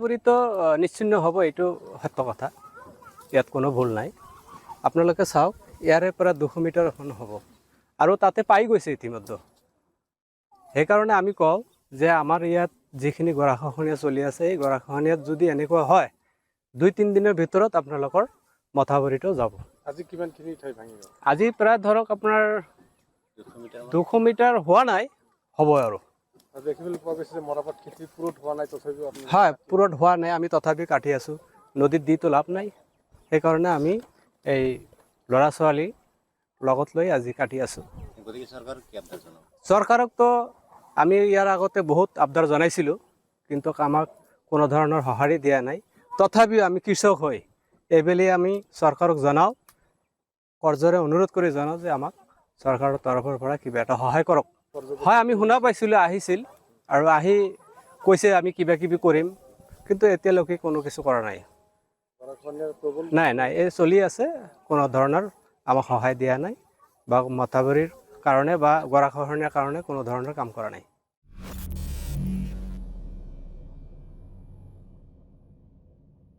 মথাউৰিটো নিশ্চিন্ন হ'ব, এইটো সত্য কথা, ইয়াত কোনো ভুল নাই। আপোনালোকে চাওক, ইয়াৰে পৰা 200 মিটাৰ এখন হ'ব আৰু তাতে পাই গৈছে ইতিমধ্যে। সেইকাৰণে আমি কওঁ যে আমাৰ ইয়াত যিখিনি গৰাখহনীয়া চলি আছে, এই গৰাখহনীয়াত যদি এনেকুৱা হয় 2-3 দিনৰ ভিতৰত আপোনালোকৰ মথাউৰিটো যাব। আজি কিমানখিনি ঠাই ভাঙিব? আজি প্ৰায় ধৰক আপোনাৰ 200 মিটাৰ হোৱা নাই, হ'ব আৰু। দেখিবলৈ পোৱা গৈছে যে মৰাপাট খেতি পুৰঠ হোৱা নাই, তথাপিও আপুনি হয়, পুৰঠ হোৱা নাই, আমি তথাপি কাটি আছোঁ। নদীত দিতো লাভ নাই, সেইকাৰণে আমি এই ল'ৰা ছোৱালী লগত লৈ আজি কাটি আছোঁ। চৰকাৰকতো আমি ইয়াৰ আগতে বহুত আবদাৰ জনাইছিলোঁ, কিন্তু আমাক কোনো ধৰণৰ সঁহাৰি দিয়া নাই। তথাপিও আমি কৃষক হৈ এইবেলি আমি চৰকাৰক জনাওঁ, কৰজোৰে অনুৰোধ কৰি জনাওঁ যে আমাক চৰকাৰৰ তৰফৰ পৰা কিবা এটা সহায় কৰক। হয়, আমি শুনা পাইছিলোঁ, আহিছিল আৰু আহি কৈছে আমি কিবা কিবি কৰিম, কিন্তু এতিয়ালৈকে কোনো কিছু কৰা নাই। নাই, এই চলি আছে, কোনো ধৰণৰ আমাক সহায় দিয়া নাই বা মথাউৰিৰ কাৰণে বা গৰাখহনীয়াৰ কাৰণে কোনো ধৰণৰ কাম কৰা নাই।